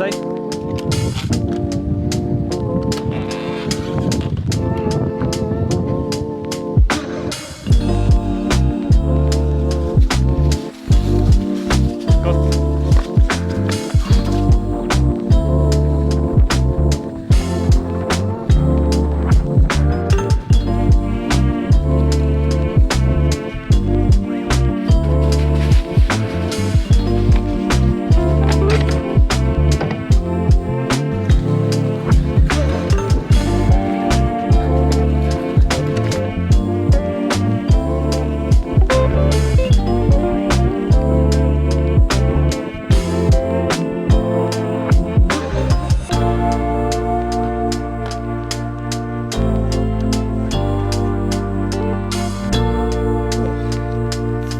say.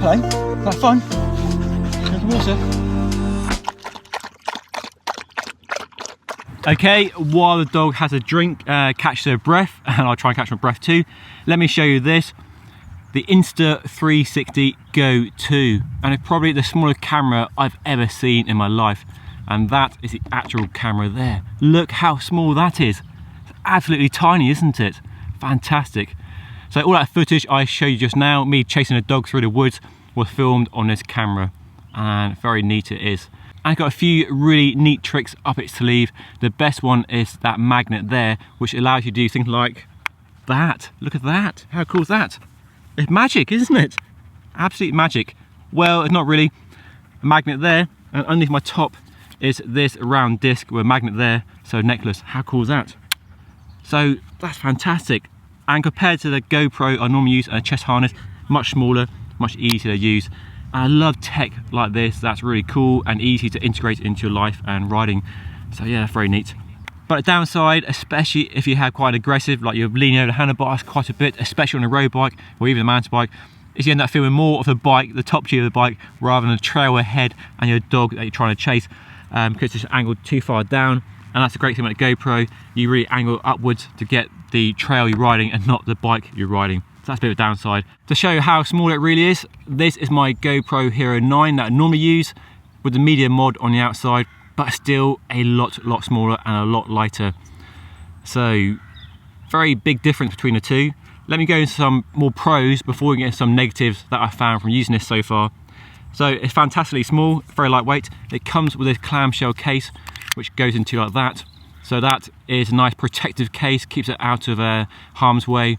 Hello, is that fun? There's water. Okay, while the dog has a drink, catches her breath, and I'll try and catch my breath too, let me show you this. The Insta360 GO 2, and it's probably the smallest camera I've ever seen in my life. And that is the actual camera there. Look how small that is. It's absolutely tiny, isn't it? Fantastic. So all that footage I showed you just now, me chasing a dog through the woods, was filmed on this camera, and very neat it is. And it's got a few really neat tricks up its sleeve. The best one is that magnet there, which allows you to do things like that. Look at that, how cool is that? It's magic, isn't it? Absolute magic. Well, it's not really. A magnet there, and underneath my top is this round disc with a magnet there, so a necklace. How cool is that? So that's fantastic. And compared to the GoPro I normally use and a chest harness, much smaller, much easier to use. And I love tech like this. That's really cool and easy to integrate into your life and riding. So yeah, very neat. But the downside, especially if you have quite aggressive, like you're leaning over the handlebars quite a bit, especially on a road bike or even a mountain bike, is you end up feeling more of the bike, the top gear of the bike, rather than the trail ahead and your dog that you're trying to chase, because it's angled too far down. And that's the great thing about the GoPro, you really angle upwards to get the trail you're riding and not the bike you're riding. So that's a bit of a downside. To show you how small it really is, this is my GoPro Hero 9 that I normally use with the media mod on the outside, but still a lot smaller and a lot lighter. So very big difference between the two. Let me go into some more pros before we get into some negatives that I found from using this so far. So it's fantastically small, very lightweight. It comes with this clamshell case which goes into like that. So that is a nice protective case, keeps it out of harm's way,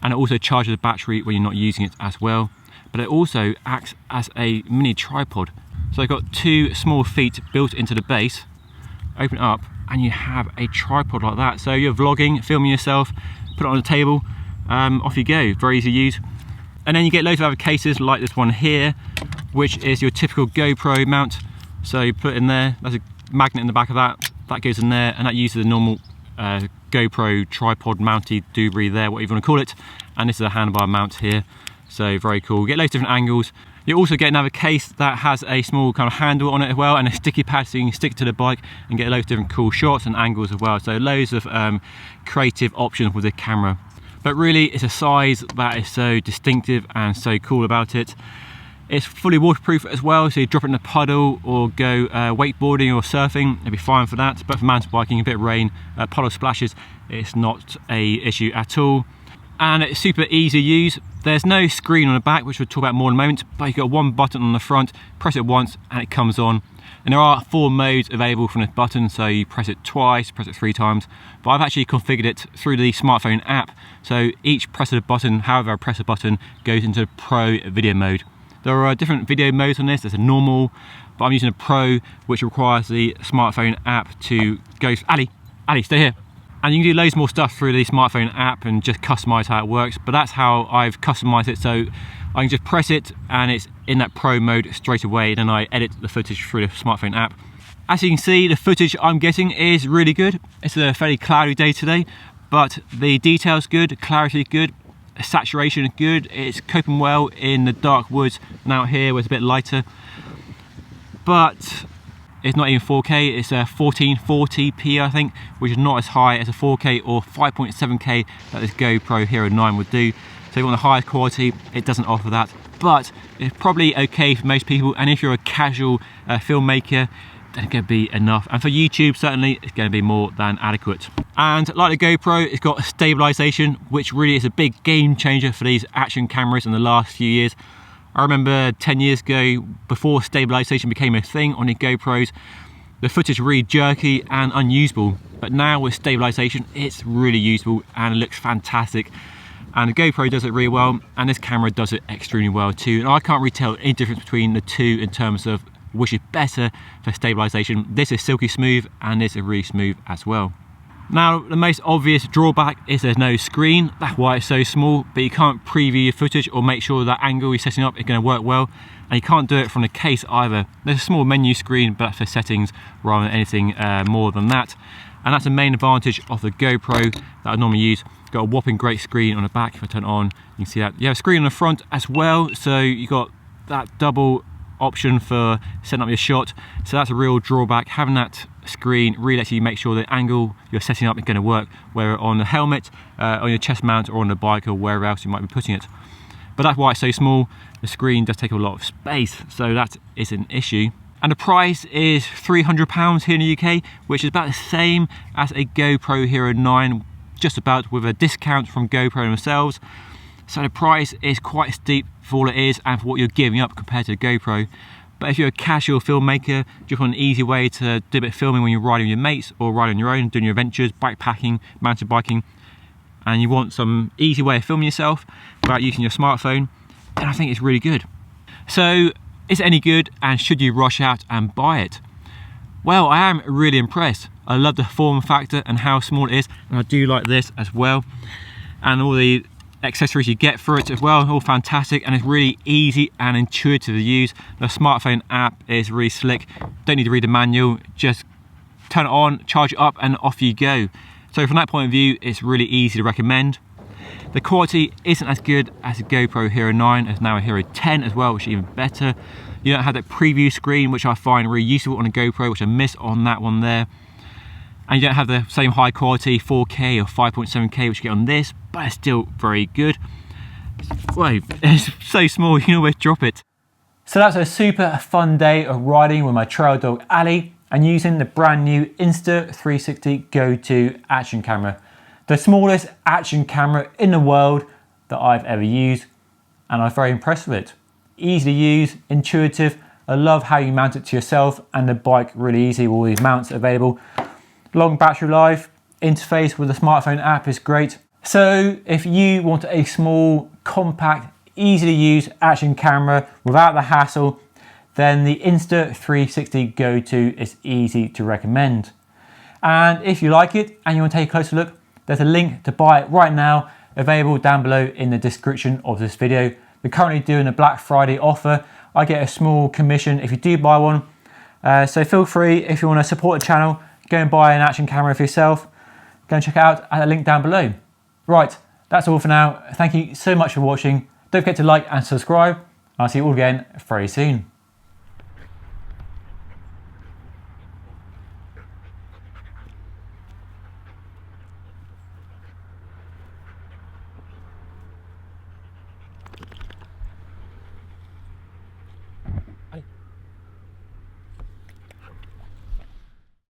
and it also charges the battery when you're not using it as well. But it also acts as a mini tripod. So I've got two small feet built into the base, open it up, and you have a tripod like that. So you're vlogging, filming yourself, put it on the table, off you go, very easy to use. And then you get loads of other cases like this one here, which is your typical GoPro mount. So you put it in there, there's a magnet in the back of that goes in there, and that uses the normal GoPro tripod mounted doobry there, whatever you want to call it. And this is a handlebar mount here, so very cool. You get loads of different angles. You also get another case that has a small kind of handle on it as well, and a sticky pad so you can stick it to the bike and get loads of different cool shots and angles as well. So loads of creative options with the camera. But really, it's a size that is so distinctive and so cool about it. It's fully waterproof as well, so you drop it in a puddle or go wakeboarding or surfing, it'll be fine for that. But for mountain biking, a bit of rain, puddle splashes, it's not a issue at all. And it's super easy to use. There's no screen on the back, which we'll talk about more in a moment, but you've got one button on the front, press it once and it comes on. And there are 4 modes available from this button, so you press it twice, press it 3 times. But I've actually configured it through the smartphone app, so each press of the button, however I press a button, goes into Pro video mode. There are different video modes on this. There's a normal, but I'm using a Pro, which requires the smartphone app to go, Ali, stay here. And you can do loads more stuff through the smartphone app and just customize how it works, but that's how I've customized it. So I can just press it and it's in that Pro mode straight away, then I edit the footage through the smartphone app. As you can see, the footage I'm getting is really good. It's a fairly cloudy day today, but the detail's good, clarity good, saturation is good. It's coping well in the dark woods and out here where it's a bit lighter. But it's not even 4K, it's a 1440p I think, which is not as high as a 4K or 5.7K that this GoPro Hero 9 would do. So if you want the highest quality, it doesn't offer that. But it's probably okay for most people, and if you're a casual filmmaker, then it's going to be enough. And for YouTube, certainly, it's going to be more than adequate. And like the GoPro, it's got stabilization, which really is a big game changer for these action cameras in the last few years. I remember 10 years ago, before stabilization became a thing on the GoPros, the footage was really jerky and unusable. But now with stabilization, it's really usable and it looks fantastic. And the GoPro does it really well, and this camera does it extremely well too. And I can't really tell any difference between the two in terms of which is better for stabilization. This is silky smooth and this is really smooth as well. Now, the most obvious drawback is there's no screen. That's why it's so small, but you can't preview your footage or make sure that angle you're setting up is going to work well. And you can't do it from the case either. There's a small menu screen, but that's for settings rather than anything more than that. And that's the main advantage of the GoPro that I normally use. Got a whopping great screen on the back. If I turn it on, you can see that. You have a screen on the front as well, so you got that double option for setting up your shot. So that's a real drawback. Having that screen really lets you make sure the angle you're setting up is going to work, whether on the helmet, on your chest mount, or on the bike, or wherever else you might be putting it. But that's why it's so small. The screen does take a lot of space, so that is an issue. And the price is £300 here in the UK, which is about the same as a GoPro Hero 9, just about, with a discount from GoPro themselves. So the price is quite steep for all it is and for what you're giving up compared to the GoPro. But if you're a casual filmmaker, just want an easy way to do a bit of filming when you're riding with your mates or riding on your own, doing your adventures, bikepacking, mountain biking, and you want some easy way of filming yourself without using your smartphone, then I think it's really good. So, is it any good, and should you rush out and buy it? Well, I am really impressed. I love the form factor and how small it is, and I do like this as well. And all the accessories you get for it as well, all fantastic, and it's really easy and intuitive to use. The smartphone app is really slick. Don't need to read the manual, just turn it on, charge it up, and off you go. So from that point of view, it's really easy to recommend. The quality isn't as good as a GoPro Hero 9, as now a Hero 10 as well, which is even better. You don't have that preview screen, which I find really useful on a GoPro, which I miss on that one there. And you don't have the same high quality 4K or 5.7K which you get on this, but it's still very good. Whoa, it's so small you can always drop it. So that's a super fun day of riding with my trail dog Ali and using the brand new Insta360 GO 2 action camera. The smallest action camera in the world that I've ever used, and I'm very impressed with it. Easy to use, intuitive. I love how you mount it to yourself and the bike really easy with all these mounts available. Long battery life, interface with the smartphone app is great. So if you want a small, compact, easy to use action camera without the hassle, then the Insta360 GO 2 is easy to recommend. And if you like it and you want to take a closer look, there's a link to buy it right now, available down below in the description of this video. We're currently doing a Black Friday offer. I get a small commission if you do buy one. So feel free, if you want to support the channel, go and buy an action camera for yourself. Go and check it out at the link down below. Right, that's all for now. Thank you so much for watching. Don't forget to like and subscribe. I'll see you all again very soon.